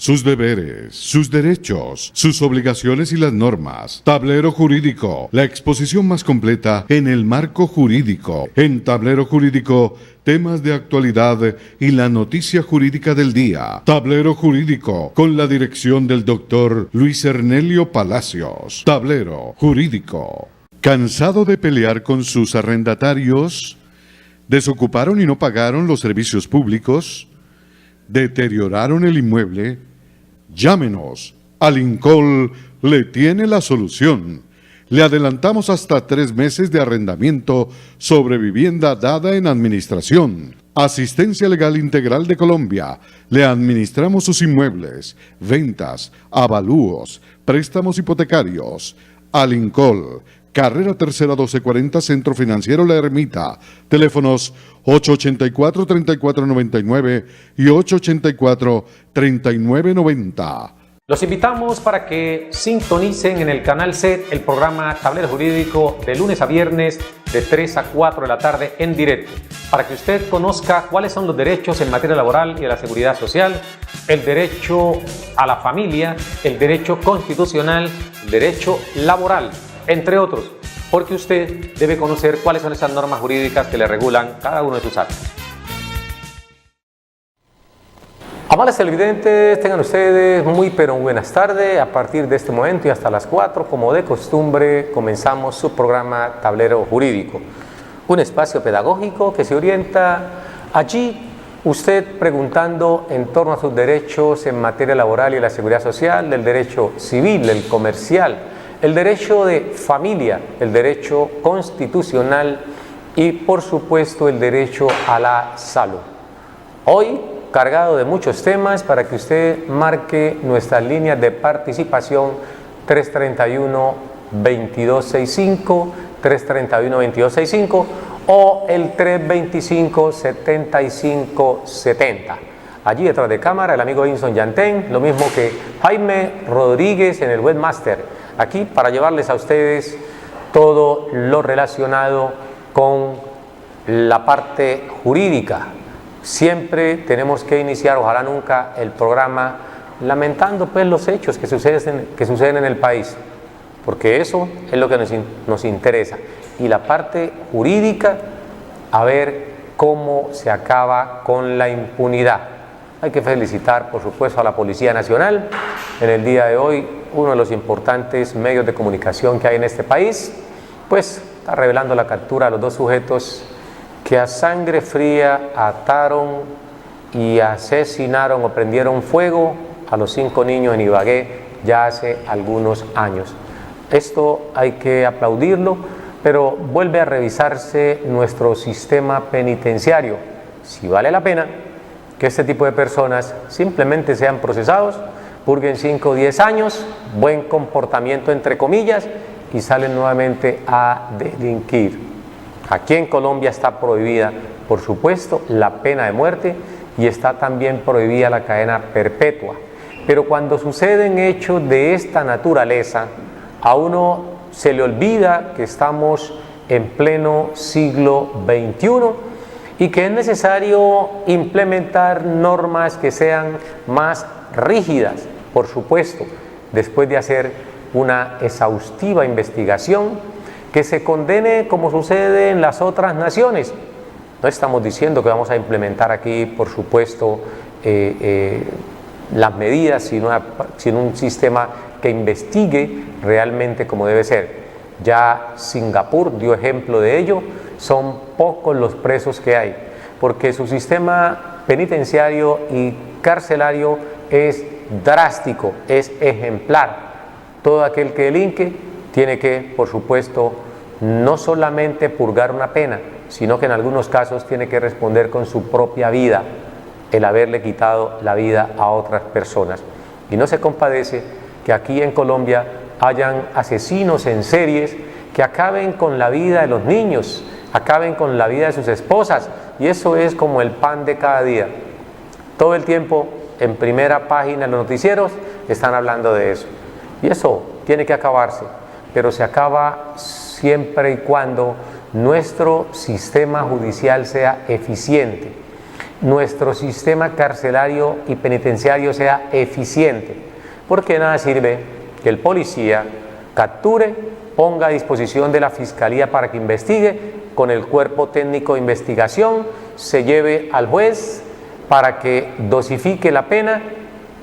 sus deberes, sus derechos, sus obligaciones y las normas. Tablero Jurídico, la exposición más completa en el marco jurídico. En Tablero Jurídico, temas de actualidad y la noticia jurídica del día. Tablero Jurídico, con la dirección del doctor Luis Ernelio Palacios. Tablero Jurídico. ¿Cansado de pelear con sus arrendatarios? ¿Desocuparon y no pagaron los servicios públicos? ¿Deterioraron el inmueble? Llámenos. Alincol le tiene la solución. Le adelantamos hasta 3 meses de arrendamiento sobre vivienda dada en administración. Asistencia Legal Integral de Colombia. Le administramos sus inmuebles, ventas, avalúos, préstamos hipotecarios. Alincol. Carrera Tercera 1240, Centro Financiero La Ermita. Teléfonos 884-3499 y 884-3990. Los invitamos para que sintonicen en el canal SED el programa Tablero Jurídico de lunes a viernes de 3 a 4 de la tarde en directo, para que usted conozca cuáles son los derechos en materia laboral y de la seguridad social, el derecho a la familia, el derecho constitucional, el derecho laboral, entre otros, porque usted debe conocer cuáles son esas normas jurídicas que le regulan cada uno de sus actos. Amables televidentes, tengan ustedes muy buenas tardes. A partir de este momento y hasta las 4, como de costumbre, comenzamos su programa Tablero Jurídico, un espacio pedagógico que se orienta allí, usted preguntando en torno a sus derechos en materia laboral y la seguridad social, del derecho civil, el comercial, el derecho de familia, el derecho constitucional y, por supuesto, el derecho a la salud. Hoy, cargado de muchos temas para que usted marque nuestras líneas de participación 331-2265, 331-2265 o el 325-7570. Allí detrás de cámara el amigo Edison Yantén, lo mismo que Jaime Rodríguez en el webmaster, aquí para llevarles a ustedes todo lo relacionado con la parte jurídica. Siempre tenemos que iniciar, ojalá nunca, el programa lamentando pues los hechos que suceden en el país, porque eso es lo que nos interesa. Y la parte jurídica, a ver cómo se acaba con la impunidad. Hay que felicitar, por supuesto, a la Policía Nacional. En el día de hoy, uno de los importantes medios de comunicación que hay en este país, pues está revelando la captura de los 2 sujetos que a sangre fría ataron y asesinaron o prendieron fuego a los 5 niños en Ibagué ya hace algunos años. Esto hay que aplaudirlo, pero vuelve a revisarse nuestro sistema penitenciario. Si vale la pena que este tipo de personas simplemente sean procesados, purguen 5 o 10 años, buen comportamiento entre comillas, y salen nuevamente a delinquir. Aquí en Colombia está prohibida, por supuesto, la pena de muerte y está también prohibida la cadena perpetua. Pero cuando suceden hechos de esta naturaleza, a uno se le olvida que estamos en pleno siglo XXI y que es necesario implementar normas que sean más rígidas, por supuesto, después de hacer una exhaustiva investigación que se condene como sucede en las otras naciones. No estamos diciendo que vamos a implementar aquí, por supuesto, las medidas, sino un sistema que investigue realmente como debe ser. Ya Singapur dio ejemplo de ello, son pocos los presos que hay, porque su sistema penitenciario y carcelario es drástico, es ejemplar. Todo aquel que delinque tiene que, por supuesto, no solamente purgar una pena, sino que en algunos casos tiene que responder con su propia vida el haberle quitado la vida a otras personas. Y no se compadece que aquí en Colombia hayan asesinos en series que acaben con la vida de los niños, acaben con la vida de sus esposas, y eso es como el pan de cada día. Todo el tiempo en primera página de los noticieros están hablando de eso, y eso tiene que acabarse, pero se acaba siempre y cuando nuestro sistema judicial sea eficiente. nuestro sistema carcelario y penitenciario sea eficiente, porque nada sirve que el policía capture, ponga a disposición de la Fiscalía para que investigue, con el cuerpo técnico de investigación se lleve al juez para que dosifique la pena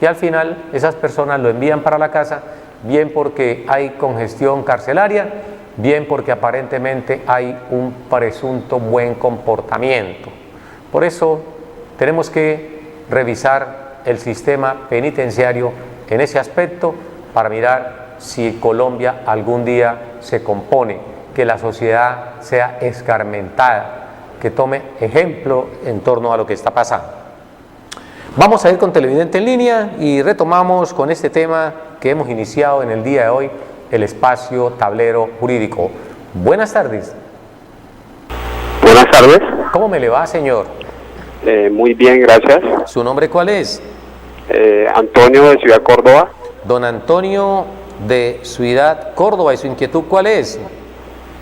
y al final esas personas lo envían para la casa, bien porque hay congestión carcelaria, bien porque aparentemente hay un presunto buen comportamiento. Por eso tenemos que revisar el sistema penitenciario en ese aspecto para mirar si Colombia algún día se compone, que la sociedad sea escarmentada, que tome ejemplo en torno a lo que está pasando. Vamos a ir con Televidente en línea y retomamos con este tema que hemos iniciado en el día de hoy, el espacio tablero jurídico. Buenas tardes. Buenas tardes. ¿Cómo me le va, señor? Muy bien, gracias. ¿Su nombre cuál es? Antonio, de Ciudad Córdoba. Don Antonio de Ciudad Córdoba. ¿Y su inquietud cuál es?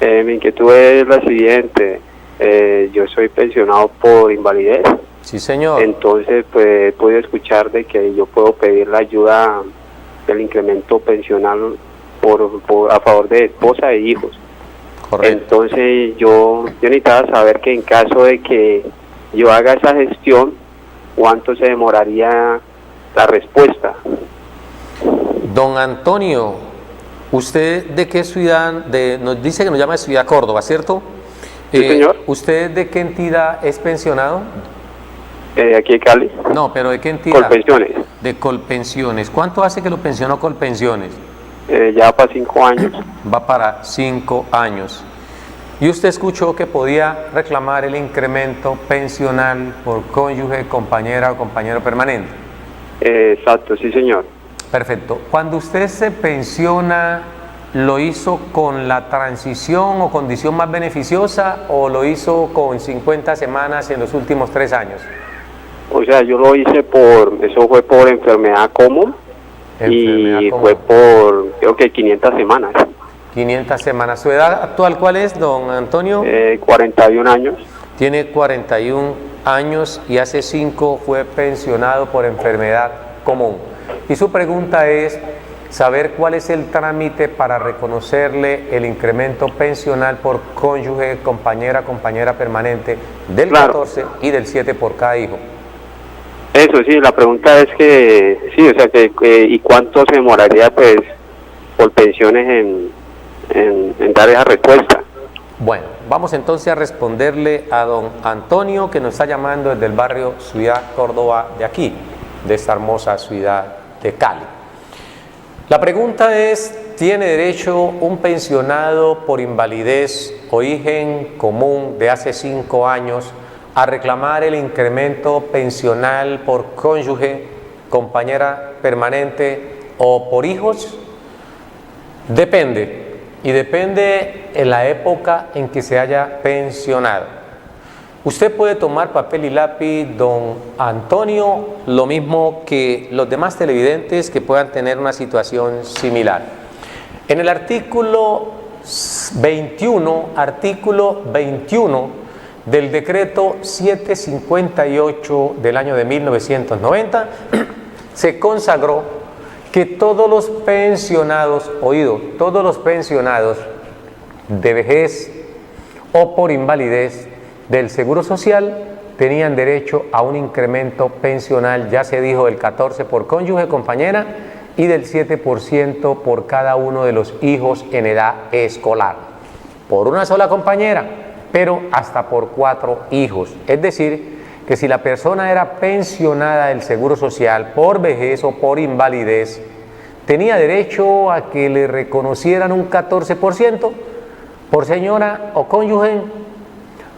Mi inquietud es la siguiente. Yo soy pensionado por invalidez. Sí, señor. Entonces, pues he podido escuchar de que yo puedo pedir la ayuda del incremento pensional a favor de esposa e hijos. Correcto. Entonces, yo necesitaba saber que en caso de que yo haga esa gestión, ¿cuánto se demoraría la respuesta? Don Antonio, ¿usted de qué ciudad, nos dice que nos llama de Ciudad Córdoba, ¿cierto? Sí, señor. ¿Usted de qué entidad es pensionado? Aquí en Cali. No, pero ¿de qué entidad? Colpensiones. De Colpensiones. ¿Cuánto hace que lo pensionó Colpensiones? Ya para 5 años. Va para 5 años. ¿Y usted escuchó que podía reclamar el incremento pensional por cónyuge, compañera o compañero permanente? Exacto, sí, señor. Perfecto. Cuando usted se pensiona, ¿lo hizo con la transición o condición más beneficiosa o lo hizo con 50 semanas en los últimos 3 años? O sea, yo lo hice eso fue por enfermedad común y fue por, creo que 500 semanas. 500 semanas. ¿Su edad actual cuál es, don Antonio? 41 años. Tiene 41 años y hace 5 fue pensionado por enfermedad común. Y su pregunta es saber cuál es el trámite para reconocerle el incremento pensional por cónyuge, compañera permanente del 14 y del 7 por cada hijo. Eso sí, la pregunta es que, sí, o sea, ¿y cuánto se demoraría, pues, por pensiones en dar esa respuesta? Bueno, vamos entonces a responderle a don Antonio, que nos está llamando desde el barrio Ciudad Córdoba de aquí, de esta hermosa ciudad de Cali. La pregunta es, ¿tiene derecho un pensionado por invalidez o origen común de hace 5 años a reclamar el incremento pensional por cónyuge, compañera permanente o por hijos? Depende, y depende en la época en que se haya pensionado. Usted puede tomar papel y lápiz, don Antonio, lo mismo que los demás televidentes que puedan tener una situación similar. En el artículo 21 del decreto 758 del año de 1990, se consagró que todos los pensionados, todos los pensionados de vejez o por invalidez del Seguro Social tenían derecho a un incremento pensional, ya se dijo, del 14 por cónyuge, compañera, y del 7% por cada uno de los hijos en edad escolar, por una sola compañera, pero hasta por 4 hijos. Es decir, que si la persona era pensionada del Seguro Social por vejez o por invalidez, tenía derecho a que le reconocieran un 14% por señora o cónyuge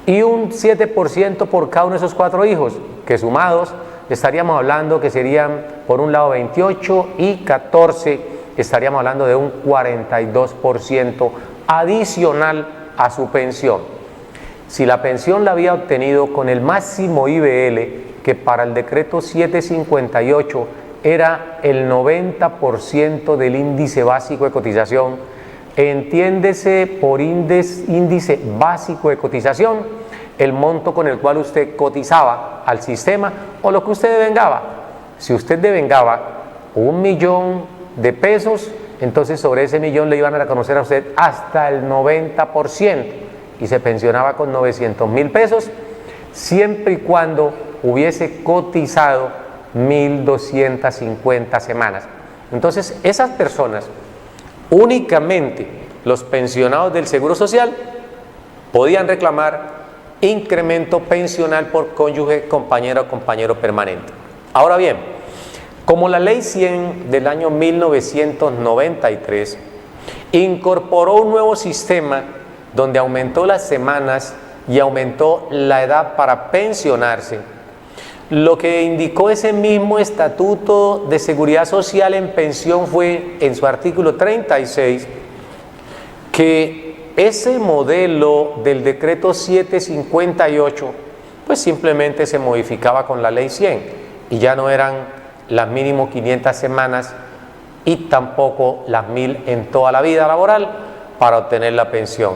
y un 7% por cada uno de esos 4 hijos, que sumados estaríamos hablando que serían, por un lado 28 y 14, estaríamos hablando de un 42% adicional a su pensión. Si la pensión la había obtenido con el máximo IBL, que para el decreto 758 era el 90% del índice básico de cotización, entiéndese por índice básico de cotización el monto con el cual usted cotizaba al sistema o lo que usted devengaba. Si usted devengaba 1.000.000 de pesos, entonces sobre ese millón le iban a reconocer a usted hasta el 90% y se pensionaba con 900.000 pesos, siempre y cuando hubiese cotizado 1.250 semanas. Entonces, esas personas, únicamente los pensionados del Seguro Social, podían reclamar incremento pensional por cónyuge, compañera o compañero permanente. Ahora bien, como la Ley 100 del año 1993 incorporó un nuevo sistema donde aumentó las semanas y aumentó la edad para pensionarse, lo que indicó ese mismo Estatuto de Seguridad Social en Pensión fue, en su artículo 36, que ese modelo del decreto 758, pues simplemente se modificaba con la Ley 100 y ya no eran las mínimo 500 semanas y tampoco las 1.000 en toda la vida laboral para obtener la pensión.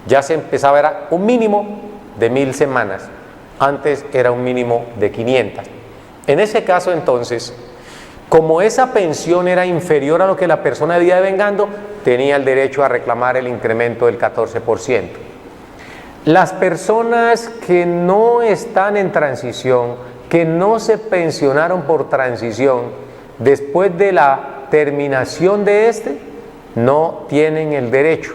Ya se empezaba, era un mínimo de 1.000 semanas. Antes era un mínimo de 500. En ese caso, entonces, como esa pensión era inferior a lo que la persona debía devengando, tenía el derecho a reclamar el incremento del 14%. Las personas que no están en transición, que no se pensionaron por transición, después de la terminación de este, no tienen el derecho.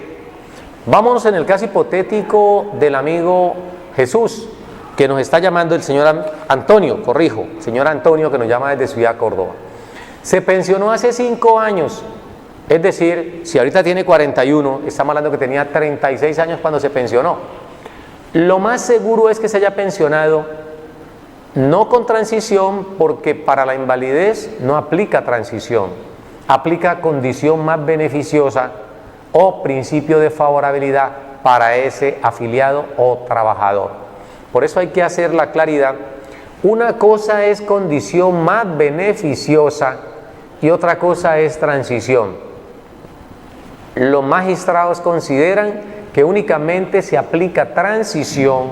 Vámonos en el caso hipotético del amigo Jesús, que nos está llamando el señor Antonio, señor Antonio, que nos llama desde Ciudad Córdoba. Se pensionó hace 5 años, es decir, si ahorita tiene 41, estamos hablando que tenía 36 años cuando se pensionó. Lo más seguro es que se haya pensionado no con transición, porque para la invalidez no aplica transición, aplica condición más beneficiosa o principio de favorabilidad para ese afiliado o trabajador. Por eso hay que hacer la claridad. Una cosa es condición más beneficiosa y otra cosa es transición. Los magistrados consideran que únicamente se aplica transición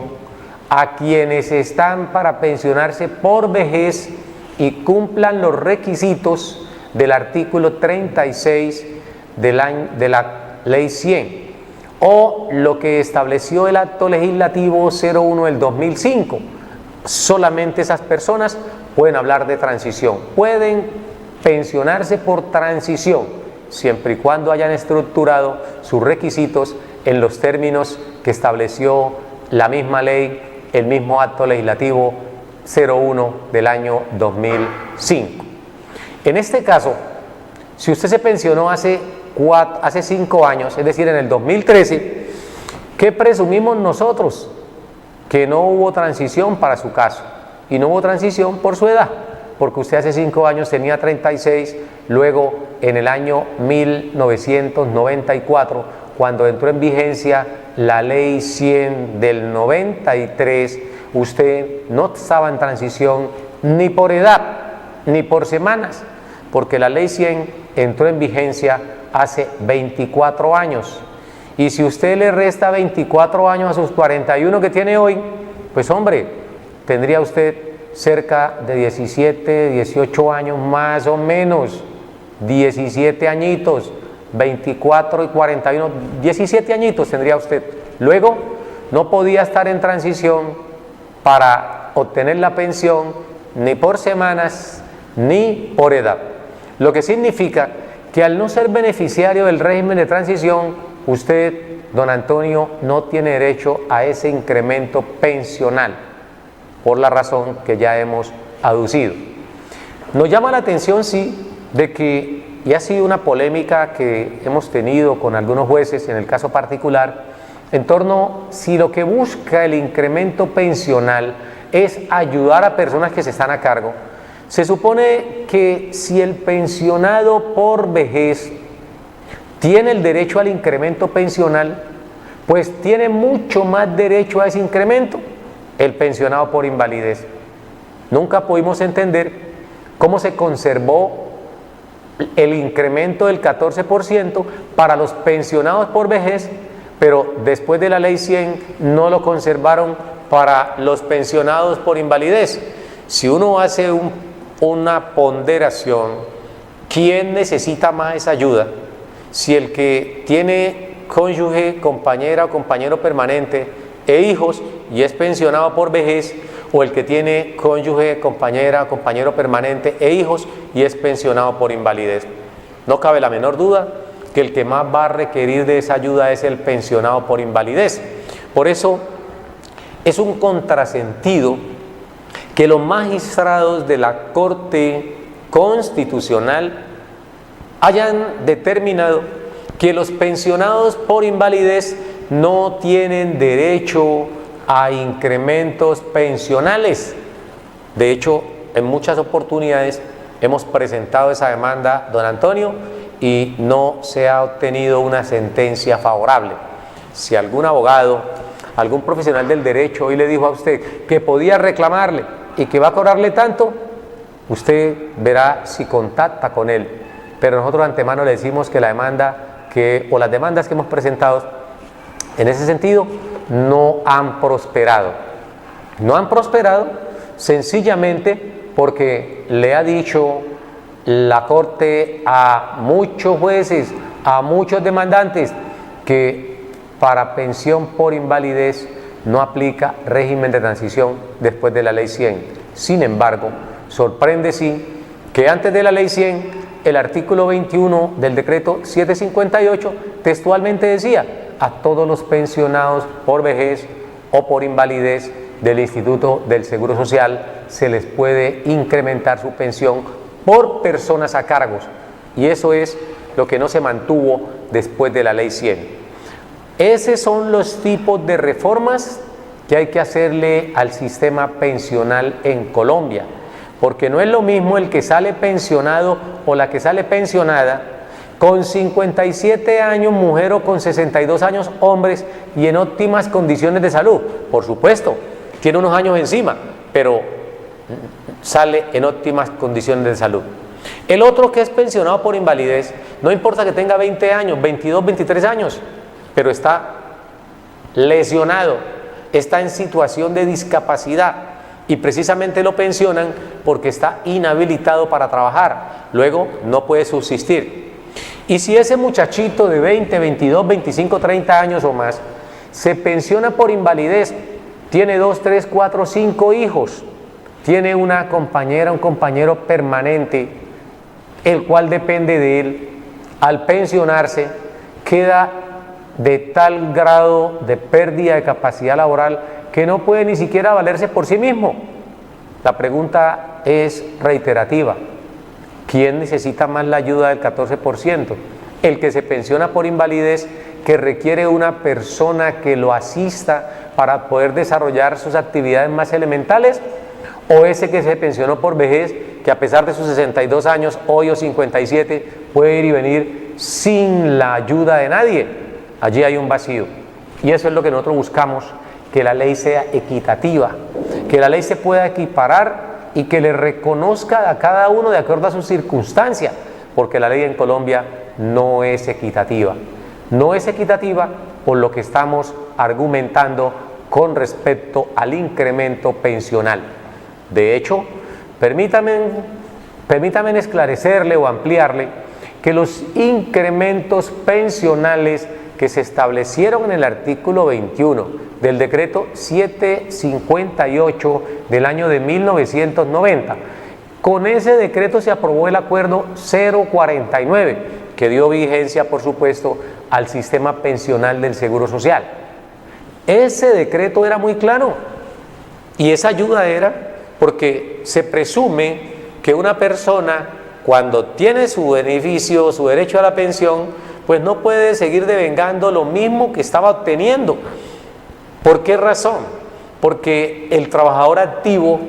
a quienes están para pensionarse por vejez y cumplan los requisitos del artículo 36 de la Ley 100. O lo que estableció el acto legislativo 01 del 2005. Solamente esas personas pueden hablar de transición, pueden pensionarse por transición, siempre y cuando hayan estructurado sus requisitos en los términos que estableció la misma ley, el mismo acto legislativo 01 del año 2005. En este caso, si usted se pensionó hace 5 años, es decir, en el 2013, ¿qué presumimos nosotros? Que no hubo transición para su caso, y no hubo transición por su edad, porque usted hace 5 años tenía 36, luego en el año 1994, cuando entró en vigencia la Ley 100 del 93, usted no estaba en transición ni por edad, ni por semanas, porque la Ley 100 entró en vigencia hace 24 años. Y si usted le resta 24 años a sus 41 que tiene hoy, pues hombre, tendría usted cerca de 17, 18 años más o menos, 17 añitos, 24 y 41, 17 añitos tendría usted. Luego, no podía estar en transición para obtener la pensión ni por semanas ni por edad. Lo que significa que al no ser beneficiario del régimen de transición, usted, don Antonio, no tiene derecho a ese incremento pensional, por la razón que ya hemos aducido. Nos llama la atención, sí, de que, y ha sido una polémica que hemos tenido con algunos jueces en el caso particular, en torno si lo que busca el incremento pensional es ayudar a personas que se están a cargo. Se supone que si el pensionado por vejez tiene el derecho al incremento pensional, pues tiene mucho más derecho a ese incremento el pensionado por invalidez. Nunca pudimos entender cómo se conservó el incremento del 14% para los pensionados por vejez, pero después de la Ley 100 no lo conservaron para los pensionados por invalidez. Si uno hace una ponderación, ¿quién necesita más esa ayuda? Si el que tiene cónyuge, compañera o compañero permanente e hijos y es pensionado por vejez, o el que tiene cónyuge, compañera o compañero permanente e hijos y es pensionado por invalidez. No cabe la menor duda que el que más va a requerir de esa ayuda es el pensionado por invalidez. Por eso es un contrasentido que los magistrados de la Corte Constitucional hayan determinado que los pensionados por invalidez no tienen derecho a incrementos pensionales. De hecho, en muchas oportunidades hemos presentado esa demanda, don Antonio, y no se ha obtenido una sentencia favorable. Si algún abogado, algún profesional del derecho hoy le dijo a usted que podía reclamarle y que va a cobrarle tanto, usted verá si contacta con él. Pero nosotros de antemano le decimos que la demanda o las demandas que hemos presentado en ese sentido no han prosperado. No han prosperado sencillamente porque le ha dicho la Corte a muchos jueces, a muchos demandantes, que para pensión por invalidez no aplica régimen de transición después de la Ley 100. Sin embargo, sorprende sí que antes de la Ley 100, el artículo 21 del decreto 758 textualmente decía: a todos los pensionados por vejez o por invalidez del Instituto del Seguro Social se les puede incrementar su pensión por personas a cargos. Y eso es lo que no se mantuvo después de la Ley 100. Esos son los tipos de reformas que hay que hacerle al sistema pensional en Colombia, porque no es lo mismo el que sale pensionado o la que sale pensionada con 57 años mujer o con 62 años hombres y en óptimas condiciones de salud. Por supuesto, tiene unos años encima, pero sale en óptimas condiciones de salud. El otro que es pensionado por invalidez, no importa que tenga 20 años, 22, 23 años, pero está lesionado, está en situación de discapacidad y precisamente lo pensionan porque está inhabilitado para trabajar, luego no puede subsistir. Y si ese muchachito de 20, 22, 25, 30 años o más se pensiona por invalidez, tiene 2, 3, 4, 5 hijos, tiene una compañera, un compañero permanente, el cual depende de él, al pensionarse queda de tal grado de pérdida de capacidad laboral que no puede ni siquiera valerse por sí mismo. La pregunta es reiterativa: ¿quién necesita más la ayuda del 14%? ¿El que se pensiona por invalidez, que requiere una persona que lo asista para poder desarrollar sus actividades más elementales? ¿O ese que se pensionó por vejez, que a pesar de sus 62 años, hoy o 57, puede ir y venir sin la ayuda de nadie? Allí hay un vacío. Y eso es lo que nosotros buscamos, que la ley sea equitativa, que la ley se pueda equiparar y que le reconozca a cada uno de acuerdo a sus circunstancias, porque la ley en Colombia no es equitativa. No es equitativa por lo que estamos argumentando con respecto al incremento pensional. De hecho, permítame esclarecerle o ampliarle que los incrementos pensionales que se establecieron en el artículo 21 del decreto 758 del año de 1990, con ese decreto se aprobó el acuerdo 049, que dio vigencia, por supuesto, al sistema pensional del Seguro Social. Ese decreto era muy claro y esa ayuda era porque se presume que una persona, cuando tiene su beneficio, su derecho a la pensión, pues no puede seguir devengando lo mismo que estaba obteniendo. ¿Por qué razón? Porque el trabajador activo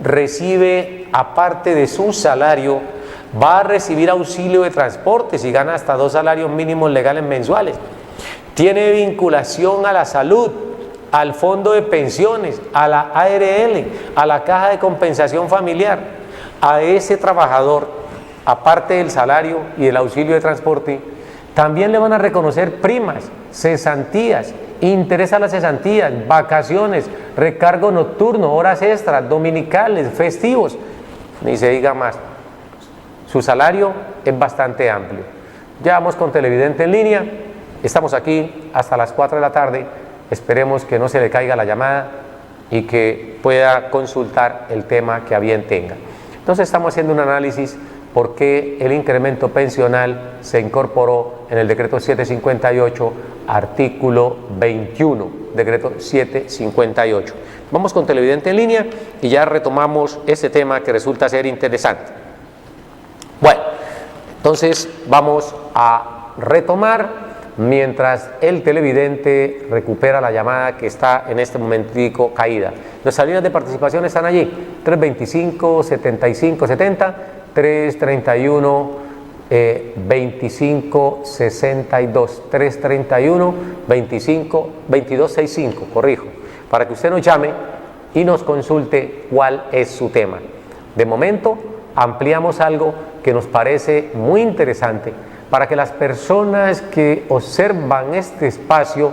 recibe, aparte de su salario, va a recibir auxilio de transporte si gana hasta 2 salarios mínimos legales mensuales. Tiene vinculación a la salud, al fondo de pensiones, a la ARL, a la caja de compensación familiar. A ese trabajador, aparte del salario y el auxilio de transporte, también le van a reconocer primas, cesantías interesa a las cesantías, vacaciones, recargo nocturno, horas extras, dominicales, festivos, ni se diga más. Su salario es bastante amplio. Ya vamos con Televidente en Línea, estamos aquí hasta las 4 de la tarde, esperemos que no se le caiga la llamada y que pueda consultar el tema que a bien tenga. Entonces estamos haciendo un análisis por qué el incremento pensional se incorporó en el decreto 758, artículo 21, decreto 758. Vamos con Televidente en Línea y ya retomamos este tema que resulta ser interesante. Bueno, entonces vamos a retomar mientras el televidente recupera la llamada que está en este momentico caída. Nuestras líneas de participación están allí, 325-7570, 331-2562, 331-2265, corrijo, para que usted nos llame y nos consulte cuál es su tema. De momento, ampliamos algo que nos parece muy interesante para que las personas que observan este espacio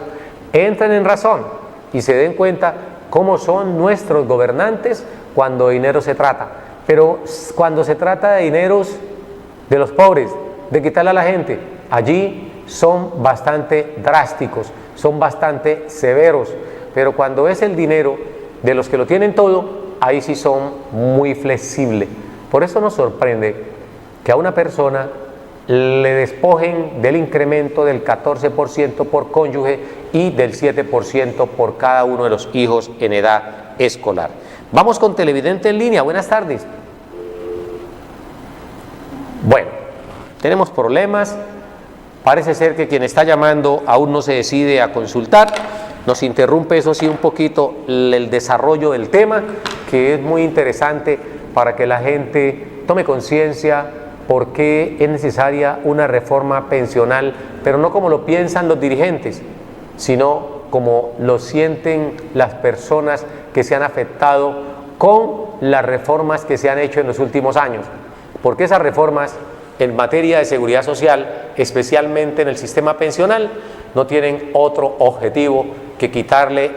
entren en razón y se den cuenta cómo son nuestros gobernantes cuando de dinero se trata. Pero cuando se trata de dineros de los pobres, de quitarle a la gente, allí son bastante drásticos, son bastante severos. Pero cuando es el dinero de los que lo tienen todo, ahí sí son muy flexibles. Por eso nos sorprende que a una persona le despojen del incremento del 14% por cónyuge y del 7% por cada uno de los hijos en edad escolar. Vamos con Televidente en Línea, buenas tardes. Bueno, tenemos problemas, parece ser que quien está llamando aún no se decide a consultar, nos interrumpe eso sí un poquito el desarrollo del tema, que es muy interesante para que la gente tome conciencia por qué es necesaria una reforma pensional, pero no como lo piensan los dirigentes, sino como lo sienten las personas que se han afectado con las reformas que se han hecho en los últimos años. Porque esas reformas en materia de seguridad social, especialmente en el sistema pensional, no tienen otro objetivo que quitarle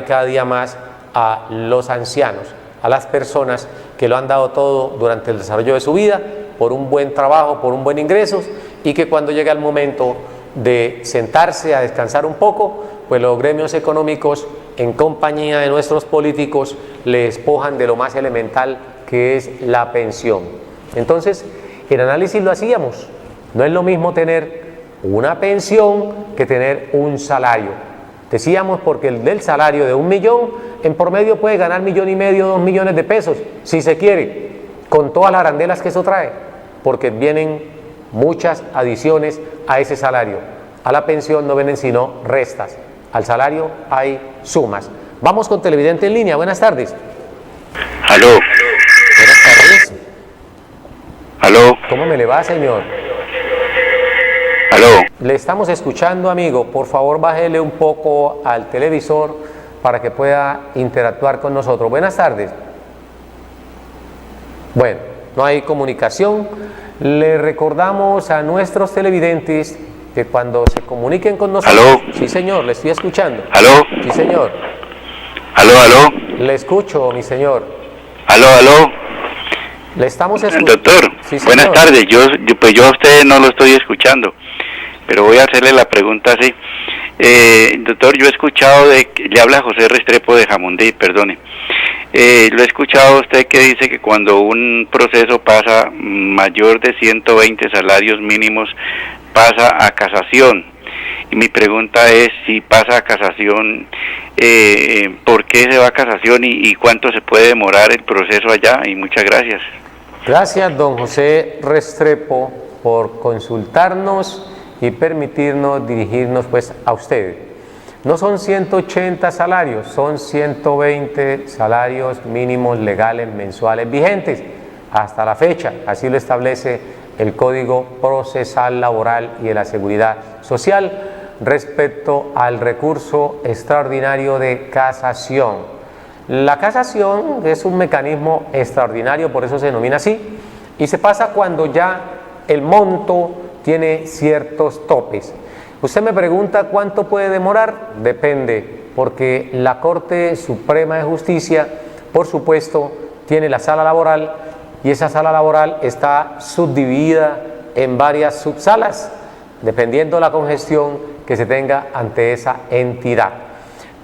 cada día más a los ancianos, a las personas que lo han dado todo durante el desarrollo de su vida, por un buen trabajo, por un buen ingreso, y que cuando llega el momento de sentarse a descansar un poco, pues los gremios económicos, en compañía de nuestros políticos, le despojan de lo más elemental, que es la pensión. Entonces, el análisis lo hacíamos. No es lo mismo tener una pensión que tener un salario. Decíamos porque el del salario de 1 millón, en promedio puede ganar 1,5 millones, 2 millones de pesos, si se quiere, con todas las arandelas que eso trae, porque vienen muchas adiciones a ese salario. A la pensión no vienen sino restas, al salario hay sumas. Vamos con Televidente en Línea, buenas tardes. Aló. Buenas tardes. Aló. ¿Cómo me le va, señor? Aló. Le estamos escuchando, amigo. Por favor, bájele un poco al televisor para que pueda interactuar con nosotros. Buenas tardes. Bueno, no hay comunicación. Le recordamos a nuestros televidentes que cuando se comuniquen con nosotros... ¿Aló? Sí, señor, le estoy escuchando. ¿Aló? Sí, señor. ¿Aló, aló? Le escucho, mi señor. ¿Aló, aló? Le estamos escuchando. Doctor, Sí, señor. buenas tardes. Yo a usted no lo estoy escuchando, pero voy a hacerle la pregunta así. Doctor, yo he escuchado le habla José Restrepo de Jamundí, perdone. Lo he escuchado a usted que dice que cuando un proceso pasa mayor de 120 salarios mínimos, pasa a casación. Y mi pregunta es, si pasa a casación, ¿por qué se va a casación y cuánto se puede demorar el proceso allá? Y muchas gracias. Gracias, don José Restrepo, por consultarnos y permitirnos dirigirnos pues a ustedes. No son 180 salarios, son 120 salarios mínimos legales mensuales vigentes hasta la fecha, así lo establece el Código Procesal Laboral y de la Seguridad Social respecto al recurso extraordinario de casación. La casación es un mecanismo extraordinario, por eso se denomina así, y se pasa cuando ya el monto tiene ciertos topes. Usted me pregunta cuánto puede demorar, depende, porque la Corte Suprema de Justicia, por supuesto, tiene la sala laboral y esa sala laboral está subdividida en varias subsalas, dependiendo de la congestión que se tenga ante esa entidad.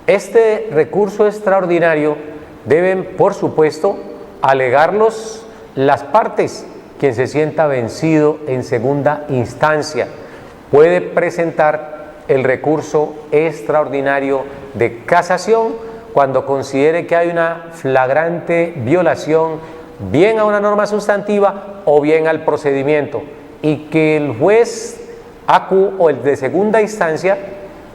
Este recurso extraordinario deben, por supuesto, alegarlos las partes. Quien se sienta vencido en segunda instancia puede presentar el recurso extraordinario de casación cuando considere que hay una flagrante violación bien a una norma sustantiva o bien al procedimiento y que el juez ACU o el de segunda instancia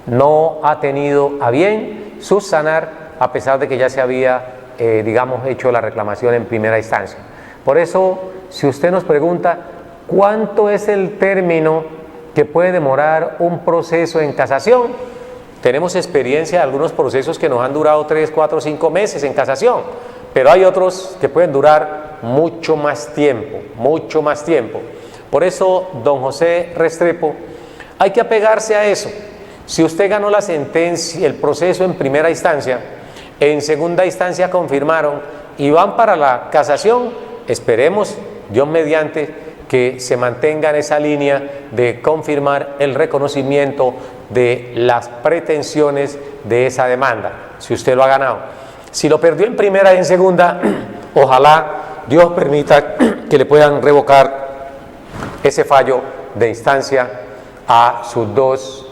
no ha tenido a bien subsanar a pesar de que ya se había, hecho la reclamación en primera instancia. Por eso, si usted nos pregunta cuánto es el término que puede demorar un proceso en casación, tenemos experiencia de algunos procesos que nos han durado 3, 4, 5 meses en casación, pero hay otros que pueden durar mucho más tiempo, mucho más tiempo. Por eso, don José Restrepo, hay que apegarse a eso. Si usted ganó la sentencia, el proceso en primera instancia, en segunda instancia confirmaron y van para la casación, esperemos, Dios mediante, que se mantenga en esa línea de confirmar el reconocimiento de las pretensiones de esa demanda, si usted lo ha ganado. Si lo perdió en primera y en segunda, ojalá Dios permita que le puedan revocar ese fallo de instancia a sus dos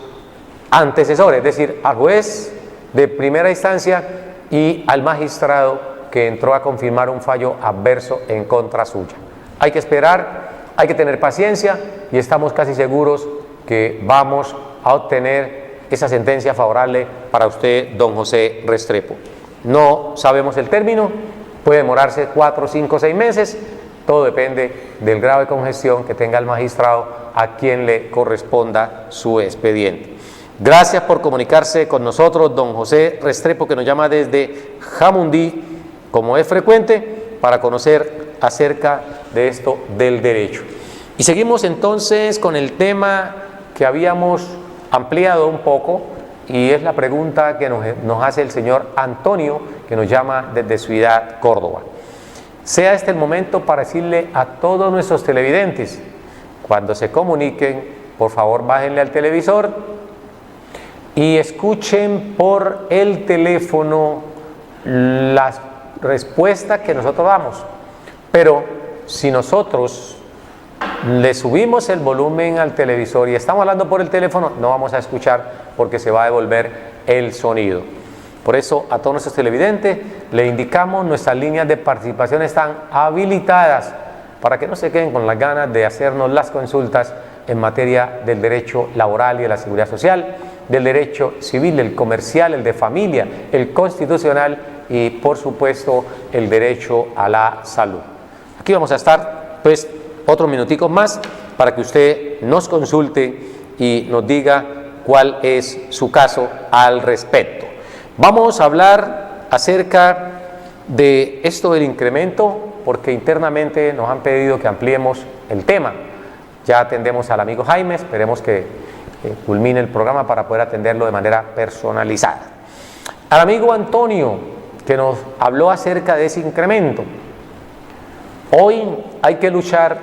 antecesores, es decir, al juez de primera instancia y al magistrado que entró a confirmar un fallo adverso en contra suya. Hay que esperar, hay que tener paciencia y estamos casi seguros que vamos a obtener esa sentencia favorable para usted, don José Restrepo. No sabemos el término, puede demorarse 4, 5, 6 meses, todo depende del grado de congestión que tenga el magistrado a quien le corresponda su expediente. Gracias por comunicarse con nosotros, don José Restrepo, que nos llama desde Jamundí, como es frecuente, para conocer acerca de esto del derecho. Y seguimos entonces con el tema que habíamos ampliado un poco, y es la pregunta que nos hace el señor Antonio, que nos llama desde Ciudad Córdoba. Sea este el momento para decirle a todos nuestros televidentes, cuando se comuniquen, por favor bájenle al televisor y escuchen por el teléfono las respuestas que nosotros damos. Pero si nosotros le subimos el volumen al televisor y estamos hablando por el teléfono, no vamos a escuchar porque se va a devolver el sonido. Por eso, a todos nuestros televidentes le indicamos, nuestras líneas de participación están habilitadas para que no se queden con las ganas de hacernos las consultas en materia del derecho laboral y de la seguridad social, del derecho civil, el comercial, el de familia, el constitucional y, por supuesto, el derecho a la salud. Aquí vamos a estar, pues, otros minuticos más para que usted nos consulte y nos diga cuál es su caso al respecto. Vamos a hablar acerca de esto del incremento, porque internamente nos han pedido que ampliemos el tema. Ya atendemos al amigo Jaime, esperemos que culmine el programa para poder atenderlo de manera personalizada. Al amigo Antonio, que nos habló acerca de ese incremento. Hoy hay que luchar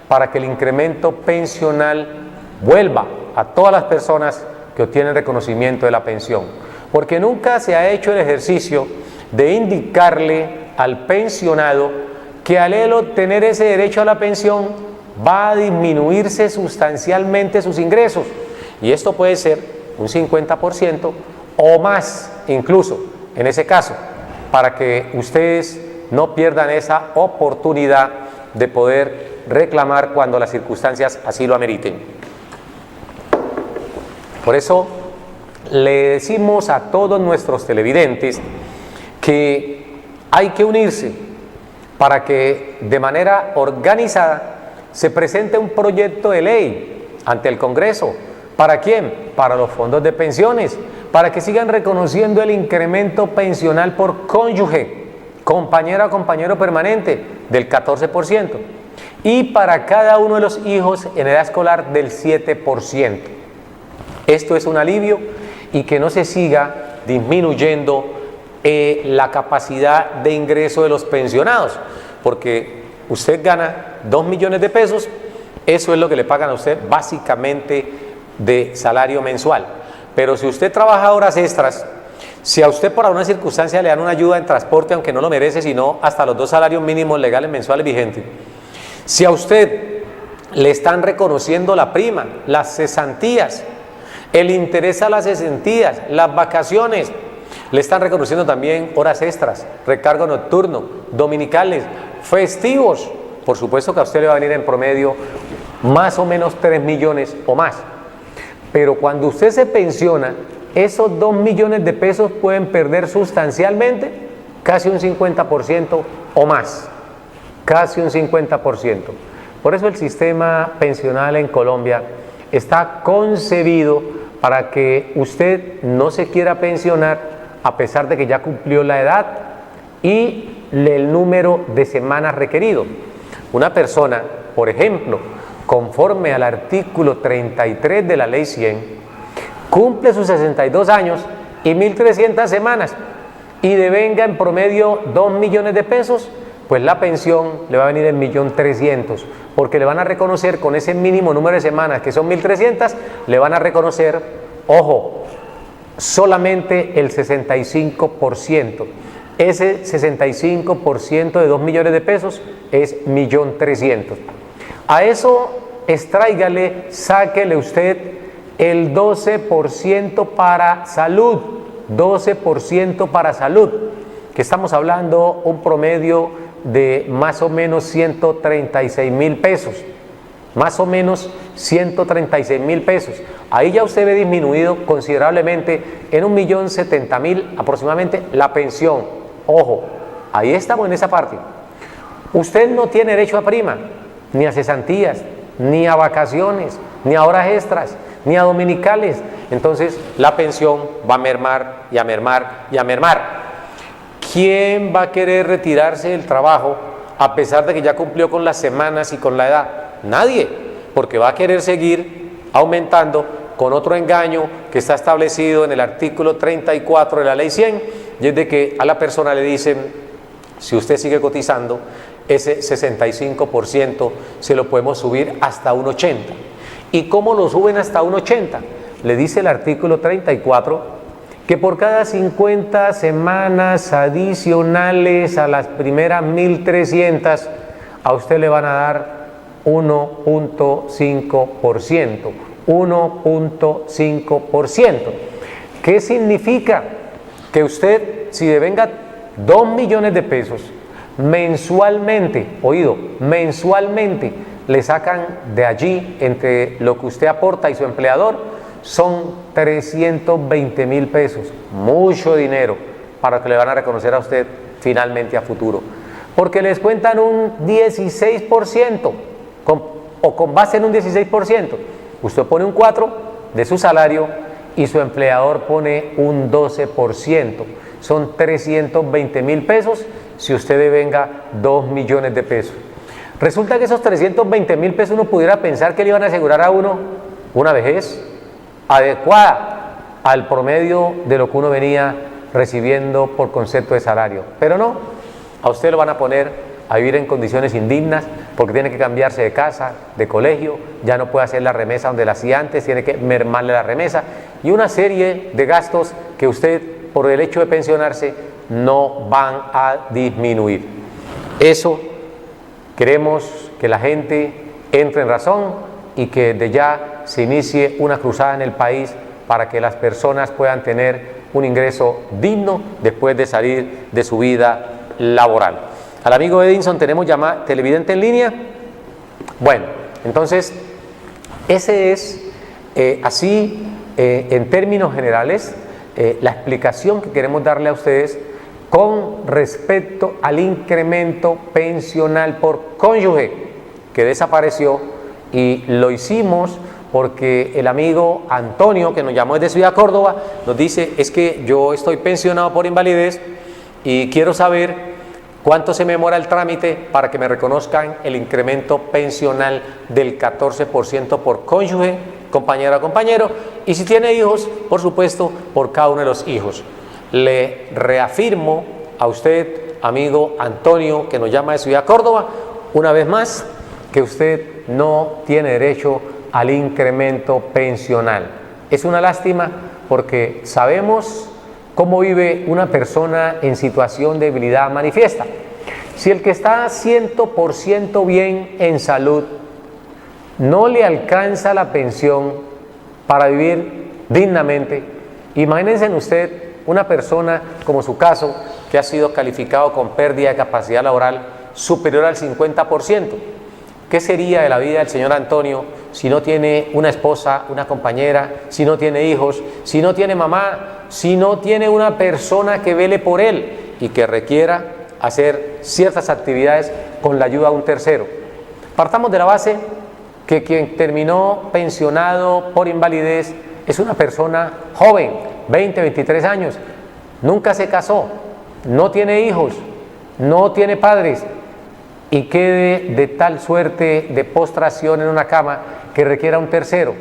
para que el incremento pensional vuelva a todas las personas que obtienen reconocimiento de la pensión, porque nunca se ha hecho el ejercicio de indicarle al pensionado que al él obtener ese derecho a la pensión va a disminuirse sustancialmente sus ingresos, y esto puede ser un 50% o más incluso en ese caso, para que ustedes no pierdan esa oportunidad de poder reclamar cuando las circunstancias así lo ameriten. Por eso le decimos a todos nuestros televidentes que hay que unirse para que de manera organizada se presente un proyecto de ley ante el Congreso. ¿Para quién? Para los fondos de pensiones, para que sigan reconociendo el incremento pensional por cónyuge, compañera o compañero permanente del 14%, y para cada uno de los hijos en edad escolar del 7%. Esto es un alivio y que no se siga disminuyendo la capacidad de ingreso de los pensionados, porque usted gana 2 millones de pesos, eso es lo que le pagan a usted básicamente de salario mensual. Pero si usted trabaja horas extras, si a usted por alguna circunstancia le dan una ayuda en transporte, aunque no lo merece, sino hasta los 2 salarios mínimos legales mensuales vigentes, si a usted le están reconociendo la prima, las cesantías, el interés a las cesantías, las vacaciones, le están reconociendo también horas extras, recargo nocturno, dominicales, festivos, por supuesto que a usted le va a venir en promedio más o menos 3 millones o más. Pero cuando usted se pensiona, esos 2 millones de pesos pueden perder sustancialmente casi un 50% o más, casi un 50%. Por eso el sistema pensional en Colombia está concebido para que usted no se quiera pensionar a pesar de que ya cumplió la edad y el número de semanas requerido. Una persona, por ejemplo, conforme al artículo 33 de la Ley 100, cumple sus 62 años y 1.300 semanas y devenga en promedio 2 millones de pesos, pues la pensión le va a venir en 1.300.000, porque le van a reconocer con ese mínimo número de semanas, que son 1.300, le van a reconocer, ojo, solamente el 65%. Ese 65% de 2 millones de pesos es 1.300.000. A eso extráigale, sáquele usted el 12% para salud, 12% para salud, que estamos hablando un promedio de más o menos 136.000 pesos, más o menos 136.000 pesos. Ahí ya usted ve disminuido considerablemente en 1.070.000 aproximadamente la pensión. Ojo, ahí estamos en esa parte. Usted no tiene derecho a prima, ni a cesantías, ni a vacaciones, ni a horas extras, ni a dominicales. Entonces la pensión va a mermar y a mermar y a mermar. ¿Quién va a querer retirarse del trabajo a pesar de que ya cumplió con las semanas y con la edad? Nadie, porque va a querer seguir aumentando con otro engaño que está establecido en el artículo 34 de la Ley 100, y es de que a la persona le dicen, si usted sigue cotizando, ese 65% se lo podemos subir hasta un 80%. ¿Y cómo lo suben hasta un 80%? Le dice el artículo 34 que por cada 50 semanas adicionales a las primeras 1.300, a usted le van a dar 1.5%. 1.5%. ¿Qué significa? Que usted, si devenga 2 millones de pesos mensualmente, oído, mensualmente, le sacan de allí, entre lo que usted aporta y su empleador, son 320.000 pesos, mucho dinero para que le van a reconocer a usted finalmente a futuro, porque les cuentan un 16%, o con base en un 16%, usted pone un 4% de su salario y su empleador pone un 12%, son 320.000 pesos si usted devenga 2 millones de pesos. Resulta que esos 320.000 pesos uno pudiera pensar que le iban a asegurar a uno una vejez adecuada al promedio de lo que uno venía recibiendo por concepto de salario, pero no, a usted lo van a poner a vivir en condiciones indignas porque tiene que cambiarse de casa, de colegio, ya no puede hacer la remesa donde la hacía antes, tiene que mermarle la remesa y una serie de gastos que usted por el hecho de pensionarse no van a disminuir. Eso queremos que la gente entre en razón y que desde ya se inicie una cruzada en el país para que las personas puedan tener un ingreso digno después de salir de su vida laboral. Al amigo Edinson tenemos televidente en línea. Bueno, entonces ese es así en términos generales la explicación que queremos darle a ustedes con respecto al incremento pensional por cónyuge que desapareció, y lo hicimos porque el amigo Antonio, que nos llamó desde Ciudad Córdoba, nos dice, es que yo estoy pensionado por invalidez y quiero saber cuánto se me demora el trámite para que me reconozcan el incremento pensional del 14% por cónyuge, compañera o compañero, Y si tiene hijos, por supuesto, por cada uno de los hijos. Le reafirmo a usted, amigo Antonio, que nos llama de Ciudad Córdoba, una vez más, que usted no tiene derecho al incremento pensional. Es una lástima porque sabemos cómo vive una persona en situación de debilidad manifiesta. Si el que está 100% bien en salud no le alcanza la pensión para vivir dignamente, imagínense usted una persona como su caso, que ha sido calificado con pérdida de capacidad laboral superior al 50%. ¿Qué sería de la vida del señor Antonio si no tiene una esposa, una compañera, si no tiene hijos, si no tiene mamá, si no tiene una persona que vele por él y que requiera hacer ciertas actividades con la ayuda de un tercero? Partamos de la base que quien terminó pensionado por invalidez es una persona joven, 20, 23 años, nunca se casó, no tiene hijos, no tiene padres, y quede de tal suerte de postración en una cama que requiera un tercero.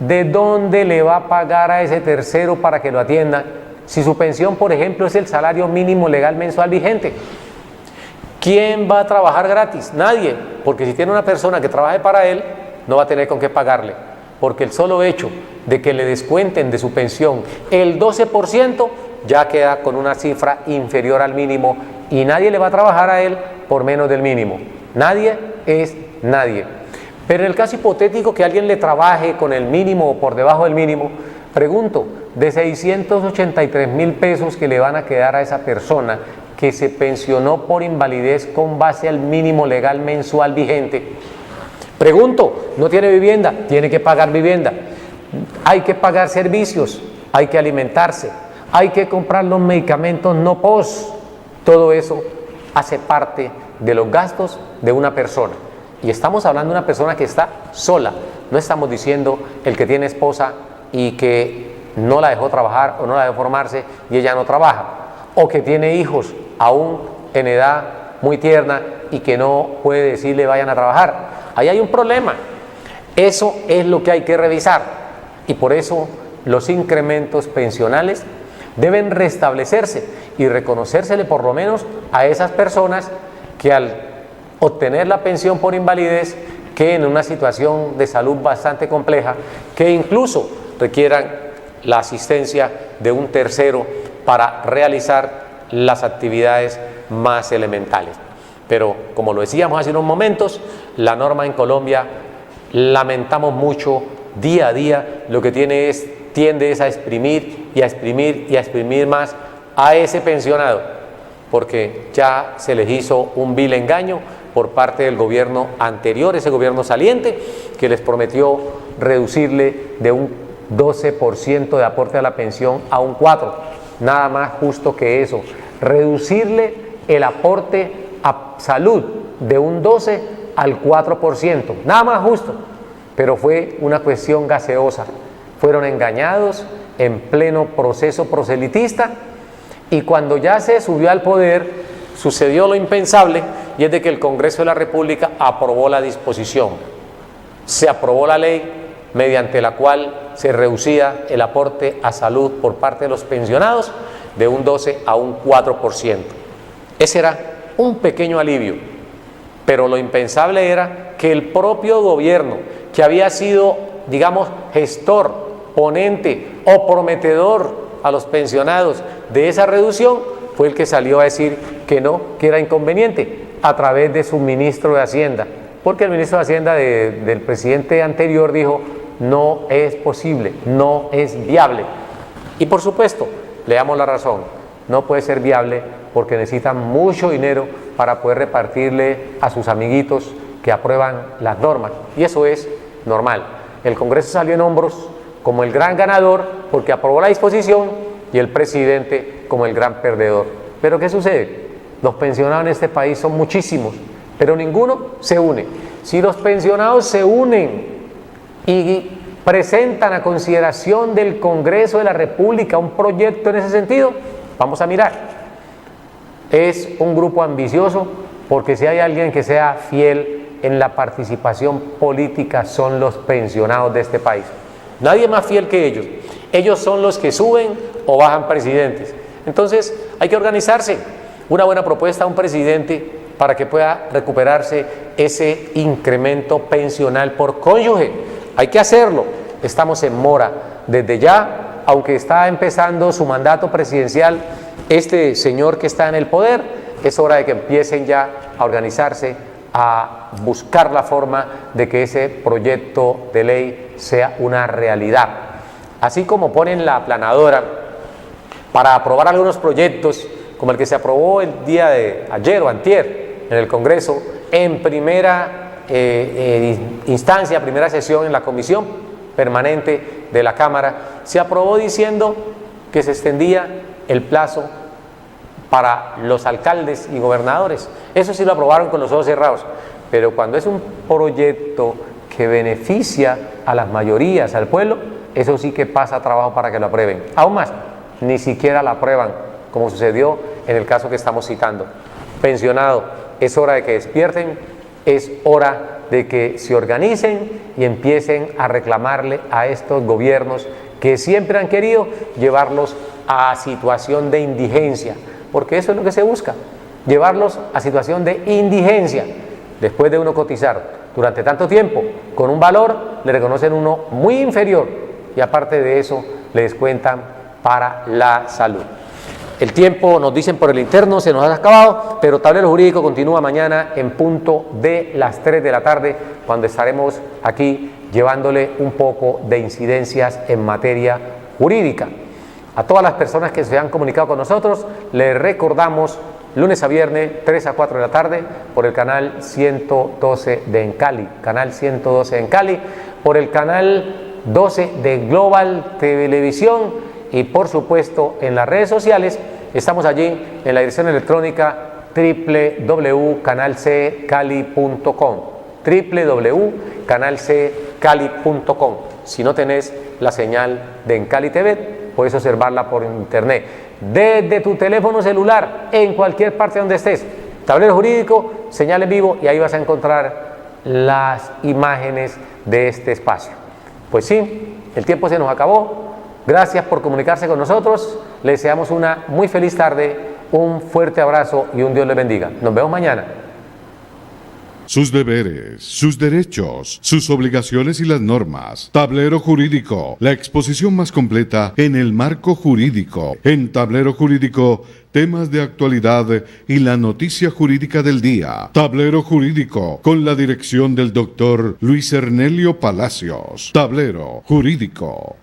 ¿De dónde le va a pagar a ese tercero para que lo atienda si su pensión, por ejemplo, es el salario mínimo legal mensual vigente? ¿Quién va a trabajar gratis? Nadie, porque si tiene una persona que trabaje para él, no va a tener con qué pagarle, porque el solo hecho de que le descuenten de su pensión el 12% ya queda con una cifra inferior al mínimo y nadie le va a trabajar a él por menos del mínimo. Nadie es nadie. Pero en el caso hipotético que alguien le trabaje con el mínimo o por debajo del mínimo, pregunto, de 683,000 pesos que le van a quedar a esa persona que se pensionó por invalidez con base al mínimo legal mensual vigente, pregunto, ¿no tiene vivienda? Tiene que pagar vivienda. Hay que pagar servicios, hay que alimentarse, hay que comprar los medicamentos no pos. Todo eso hace parte de los gastos de una persona. Y estamos hablando de una persona que está sola. No estamos diciendo el que tiene esposa y que no la dejó trabajar o no la dejó formarse y ella no trabaja. O que tiene hijos aún en edad muy tierna y que no puede decirle vayan a trabajar. Ahí hay un problema. Eso es lo que hay que revisar. Y por eso los incrementos pensionales deben restablecerse y reconocérsele por lo menos a esas personas que al obtener la pensión por invalidez queden en una situación de salud bastante compleja, que incluso requieran la asistencia de un tercero para realizar las actividades más elementales. Pero como lo decíamos hace unos momentos, la norma en Colombia, lamentamos mucho, día a día lo que tiende es a exprimir y a exprimir y a exprimir más a ese pensionado, porque ya se les hizo un vil engaño por parte del gobierno anterior, ese gobierno saliente, que les prometió reducirle de un 12% de aporte a la pensión a un 4%. Nada más justo que eso, reducirle el aporte a salud de un 12% al 4%, nada más justo, pero fue una cuestión gaseosa. Fueron engañados en pleno proceso proselitista y cuando ya se subió al poder sucedió lo impensable, y es de que el Congreso de la República aprobó la disposición. Se aprobó la ley mediante la cual se reducía el aporte a salud por parte de los pensionados de un 12% a un 4%. Ese era un pequeño alivio, pero lo impensable era que el propio gobierno, que había sido, digamos, gestor, ponente o prometedor a los pensionados de esa reducción, fue el que salió a decir que no, que era inconveniente, a través de su ministro de Hacienda, porque el ministro de Hacienda del presidente anterior dijo no es posible, no es viable. Y por supuesto, le damos la razón, no puede ser viable porque necesitan mucho dinero para poder repartirle a sus amiguitos que aprueban las normas, y eso es normal. El Congreso salió en hombros como el gran ganador porque aprobó la disposición y el presidente como el gran perdedor. Pero ¿qué sucede? Los pensionados en este país son muchísimos, pero ninguno se une. Si los pensionados se unen y presentan a consideración del Congreso de la República un proyecto en ese sentido, vamos a mirar. Es un grupo ambicioso, porque si hay alguien que sea fiel en la participación política son los pensionados de este país. Nadie más fiel que ellos. Ellos son los que suben o bajan presidentes. Entonces hay que organizarse. Una buena propuesta a un presidente para que pueda recuperarse ese incremento pensional por cónyuge. Hay que hacerlo. Estamos en mora. Desde ya, aunque está empezando su mandato presidencial, este señor que está en el poder, es hora de que empiecen ya a organizarse, a buscar la forma de que ese proyecto de ley sea una realidad. Así como ponen la aplanadora para aprobar algunos proyectos, como el que se aprobó el día de ayer o antier en el Congreso, en primera instancia, primera sesión en la Comisión Permanente de la Cámara, se aprobó diciendo que se extendía el plazo para los alcaldes y gobernadores. Eso sí lo aprobaron con los ojos cerrados, pero cuando es un proyecto que beneficia a las mayorías, al pueblo, eso sí que pasa trabajo para que lo aprueben. Aún más, ni siquiera la aprueban, como sucedió en el caso que estamos citando. Pensionado, es hora de que despierten, es hora de que se organicen y empiecen a reclamarle a estos gobiernos que siempre han querido llevarlos a situación de indigencia, porque eso es lo que se busca, llevarlos a situación de indigencia. Después de uno cotizar durante tanto tiempo, con un valor, le reconocen uno muy inferior y aparte de eso, le descuentan para la salud. El tiempo, nos dicen por el interno, se nos ha acabado, pero Tablero Jurídico continúa mañana en punto de las 3 de la tarde, cuando estaremos aquí llevándole un poco de incidencias en materia jurídica. A todas las personas que se han comunicado con nosotros, les recordamos lunes a viernes, 3 a 4 de la tarde, por el canal 112 de Encali, canal 112 en Cali, por el canal 12 de Global Televisión y por supuesto en las redes sociales. Estamos allí en la dirección electrónica www.canalccali.com, www.canalccali.com. Si no tenés la señal de Encali TV, puedes observarla por internet desde tu teléfono celular en cualquier parte donde estés. Tablero Jurídico, señal en vivo, y ahí vas a encontrar las imágenes de este espacio. Pues sí, el tiempo se nos acabó. Gracias por comunicarse con nosotros. Les deseamos una muy feliz tarde, un fuerte abrazo y un Dios les bendiga. Nos vemos mañana. Sus deberes, sus derechos, sus obligaciones y las normas. Tablero Jurídico, la exposición más completa en el marco jurídico. En Tablero Jurídico, temas de actualidad y la noticia jurídica del día. Tablero Jurídico, con la dirección del doctor Luis Ernelio Palacios. Tablero Jurídico.